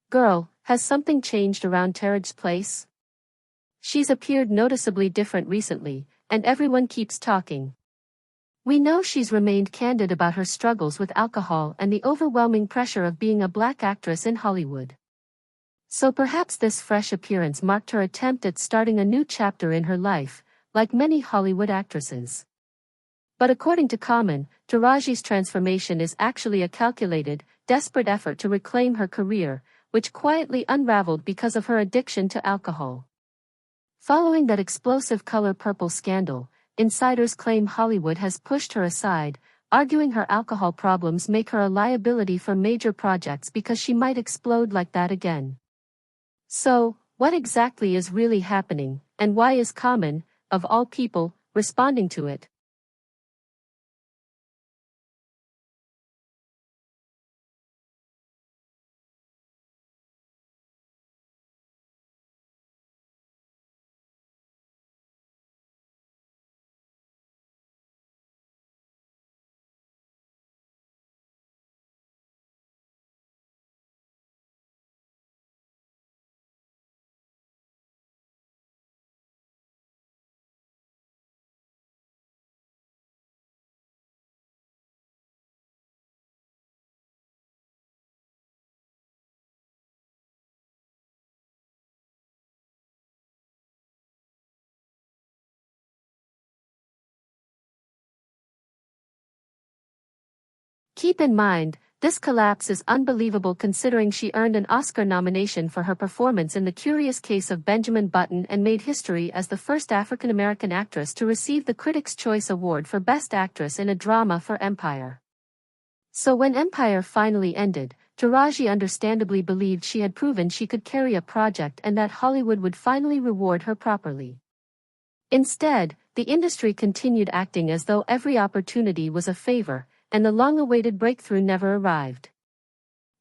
Girl, has something changed around Taraji's place? She's appeared noticeably different recently, and everyone keeps talking. We know she's remained candid about her struggles with alcohol and the overwhelming pressure of being a black actress in Hollywood. So perhaps this fresh appearance marked her attempt at starting a new chapter in her life, like many Hollywood actresses. But according to Common, Taraji's transformation is actually a calculated, desperate effort to reclaim her career, which quietly unraveled because of her addiction to alcohol. Following that explosive Color Purple scandal, insiders claim Hollywood has pushed her aside, arguing her alcohol problems make her a liability for major projects because she might explode like that again. So, what exactly is really happening, and why is Common, of all people, responding to it? Keep in mind, this collapse is unbelievable considering she earned an Oscar nomination for her performance in The Curious Case of Benjamin Button and made history as the first African-American actress to receive the Critics' Choice Award for Best Actress in a Drama for Empire. So when Empire finally ended, Taraji understandably believed she had proven she could carry a project and that Hollywood would finally reward her properly. Instead, the industry continued acting as though every opportunity was a favor, and the long-awaited breakthrough never arrived.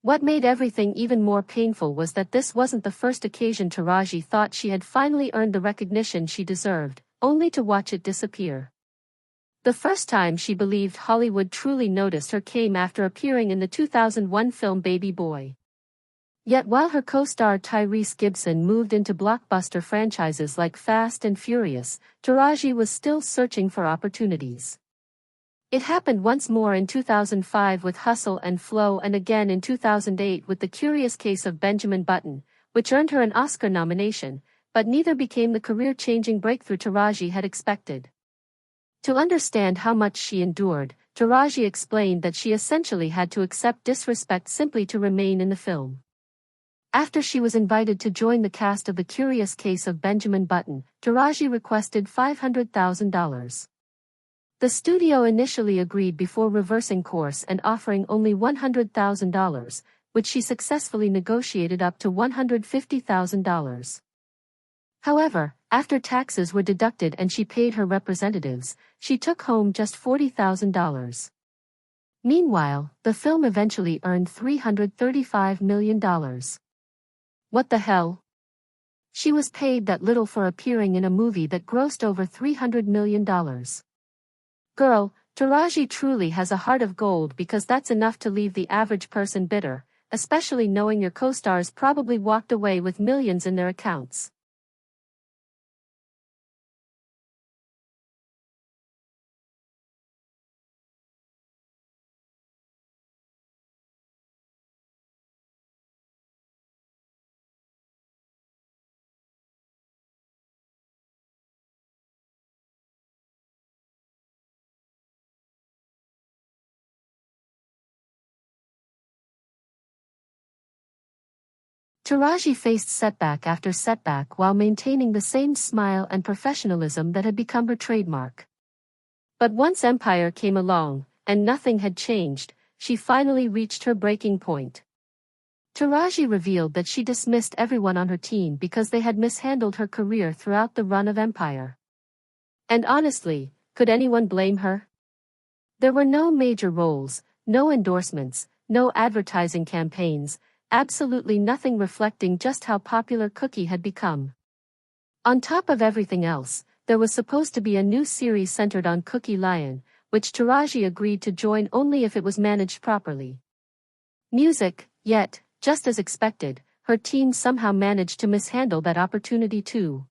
What made everything even more painful was that this wasn't the first occasion Taraji thought she had finally earned the recognition she deserved, only to watch it disappear. The first time she believed Hollywood truly noticed her came after appearing in the 2001 film Baby Boy. Yet while her co-star Tyrese Gibson moved into blockbuster franchises like Fast and Furious, Taraji was still searching for opportunities. It happened once more in 2005 with Hustle and Flow and again in 2008 with The Curious Case of Benjamin Button, which earned her an Oscar nomination, but neither became the career-changing breakthrough Taraji had expected. To understand how much she endured, Taraji explained that she essentially had to accept disrespect simply to remain in the film. After she was invited to join the cast of The Curious Case of Benjamin Button, Taraji requested $500,000. The studio initially agreed before reversing course and offering only $100,000, which she successfully negotiated up to $150,000. However, after taxes were deducted and she paid her representatives, she took home just $40,000. Meanwhile, the film eventually earned $335 million. What the hell? She was paid that little for appearing in a movie that grossed over $300 million. Girl, Taraji truly has a heart of gold because that's enough to leave the average person bitter, especially knowing your co-stars probably walked away with millions in their accounts. Taraji faced setback after setback while maintaining the same smile and professionalism that had become her trademark. But once Empire came along, and nothing had changed, she finally reached her breaking point. Taraji revealed that she dismissed everyone on her team because they had mishandled her career throughout the run of Empire. And honestly, could anyone blame her? There were no major roles, no endorsements, no advertising campaigns, absolutely nothing reflecting just how popular Cookie had become. On top of everything else, there was supposed to be a new series centered on Cookie Lion, which Taraji agreed to join only if it was managed properly. Music, yet, just as expected, her team somehow managed to mishandle that opportunity too.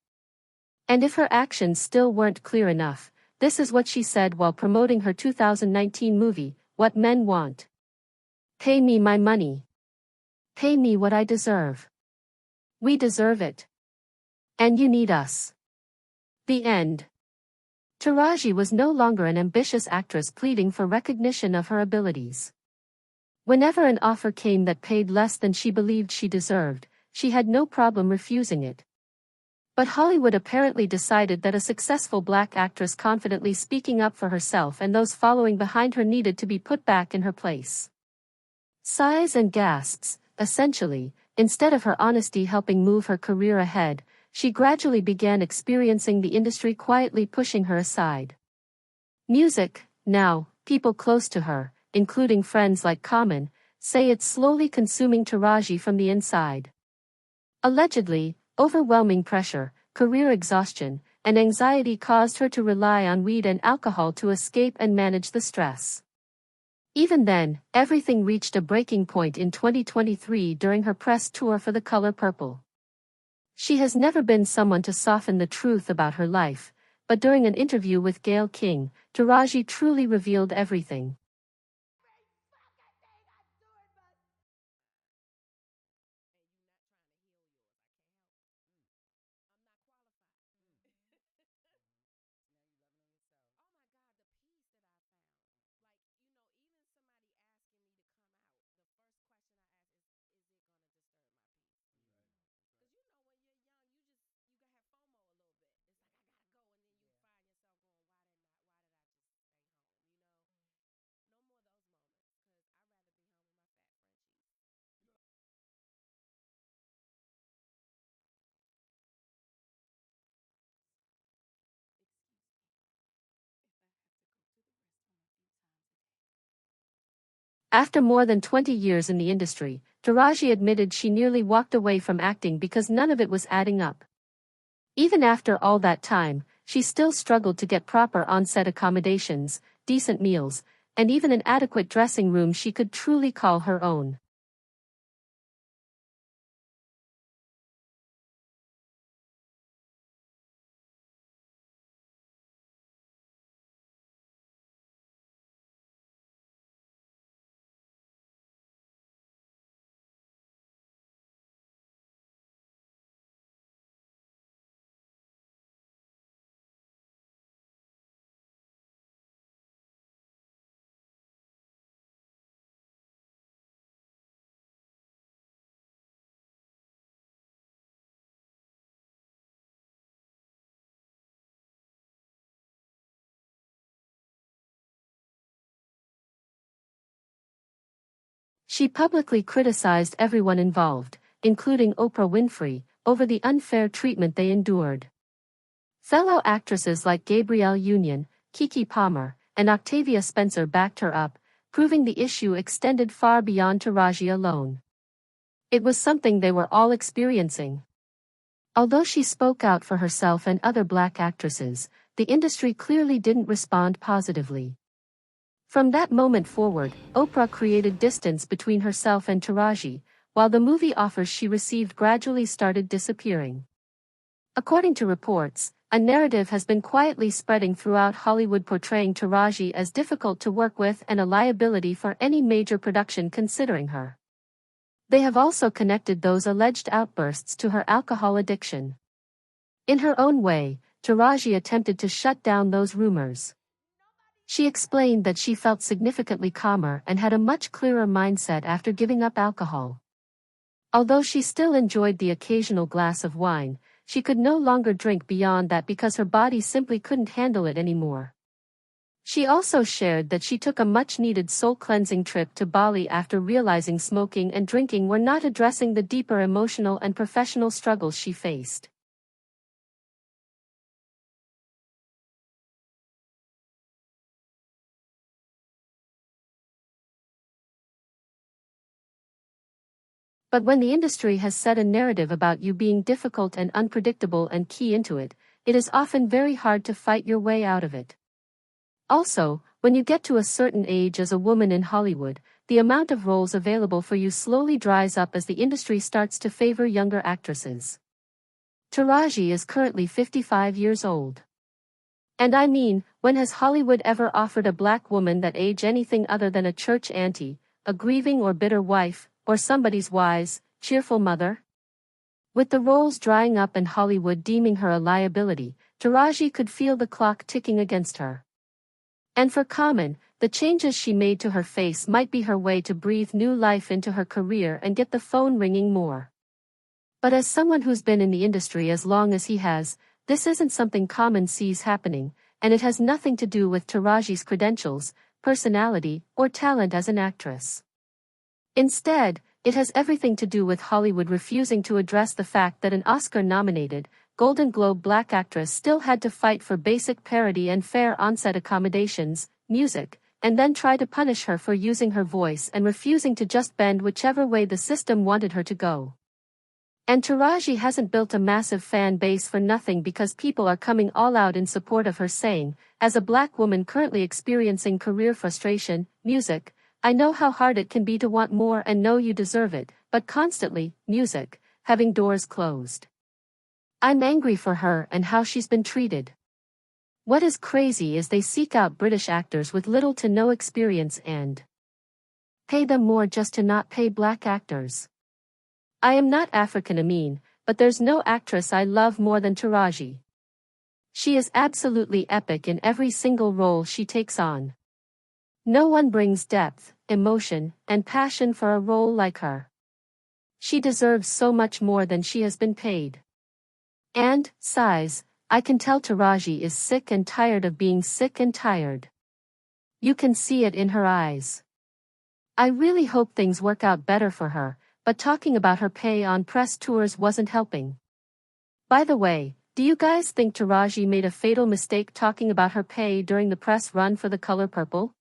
And if her actions still weren't clear enough, this is what she said while promoting her 2019 movie, What Men Want. "Pay me my money. Pay me what I deserve. We deserve it. And you need us." The end. Taraji was no longer an ambitious actress pleading for recognition of her abilities. Whenever an offer came that paid less than she believed she deserved, she had no problem refusing it. But Hollywood apparently decided that a successful black actress confidently speaking up for herself and those following behind her needed to be put back in her place. Sighs and gasps, essentially, instead of her honesty helping move her career ahead, she gradually began experiencing the industry quietly pushing her aside. Music, now, people close to her, including friends like Common, say it's slowly consuming Taraji from the inside. Allegedly, overwhelming pressure, career exhaustion, and anxiety caused her to rely on weed and alcohol to escape and manage the stress. Even then, everything reached a breaking point in 2023 during her press tour for The Color Purple. She has never been someone to soften the truth about her life, but during an interview with Gayle King, Taraji truly revealed everything. After more than 20 years in the industry, Taraji admitted she nearly walked away from acting because none of it was adding up. Even after all that time, she still struggled to get proper on-set accommodations, decent meals, and even an adequate dressing room she could truly call her own. She publicly criticized everyone involved, including Oprah Winfrey, over the unfair treatment they endured. Fellow actresses like Gabrielle Union, Keke Palmer, and Octavia Spencer backed her up, proving the issue extended far beyond Taraji alone. It was something they were all experiencing. Although she spoke out for herself and other black actresses, the industry clearly didn't respond positively. From that moment forward, Oprah created distance between herself and Taraji, while the movie offers she received gradually started disappearing. According to reports, a narrative has been quietly spreading throughout Hollywood portraying Taraji as difficult to work with and a liability for any major production considering her. They have also connected those alleged outbursts to her alcohol addiction. In her own way, Taraji attempted to shut down those rumors. She explained that she felt significantly calmer and had a much clearer mindset after giving up alcohol. Although she still enjoyed the occasional glass of wine, she could no longer drink beyond that because her body simply couldn't handle it anymore. She also shared that she took a much-needed soul-cleansing trip to Bali after realizing smoking and drinking were not addressing the deeper emotional and professional struggles she faced. But when the industry has set a narrative about you being difficult and unpredictable and key into it, it is often very hard to fight your way out of it. Also, when you get to a certain age as a woman in Hollywood, the amount of roles available for you slowly dries up as the industry starts to favor younger actresses. Taraji is currently 55 years old. And I mean, when has Hollywood ever offered a black woman that age anything other than a church auntie, a grieving or bitter wife, or somebody's wise, cheerful mother? With the roles drying up and Hollywood deeming her a liability, Taraji could feel the clock ticking against her. And for Common, the changes she made to her face might be her way to breathe new life into her career and get the phone ringing more. But as someone who's been in the industry as long as he has, this isn't something Common sees happening, and it has nothing to do with Taraji's credentials, personality, or talent as an actress. Instead, it has everything to do with Hollywood refusing to address the fact that an Oscar-nominated, Golden Globe black actress still had to fight for basic parity and fair on-set accommodations, music, and then try to punish her for using her voice and refusing to just bend whichever way the system wanted her to go. And Taraji hasn't built a massive fan base for nothing because people are coming all out in support of her saying, as a black woman currently experiencing career frustration, music, I know how hard it can be to want more and know you deserve it, but constantly, music, having doors closed. I'm angry for her and how she's been treated. What is crazy is they seek out British actors with little to no experience and pay them more just to not pay black actors. I am not African-American, but there's no actress I love more than Taraji. She is absolutely epic in every single role she takes on. No one brings depth, emotion, and passion for a role like her. She deserves so much more than she has been paid. And, sighs, I can tell Taraji is sick and tired of being sick and tired. You can see it in her eyes. I really hope things work out better for her, but talking about her pay on press tours wasn't helping. By the way, do you guys think Taraji made a fatal mistake talking about her pay during the press run for The Color Purple?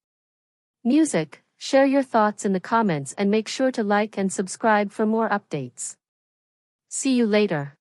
Music, share your thoughts in the comments and make sure to like and subscribe for more updates. See you later.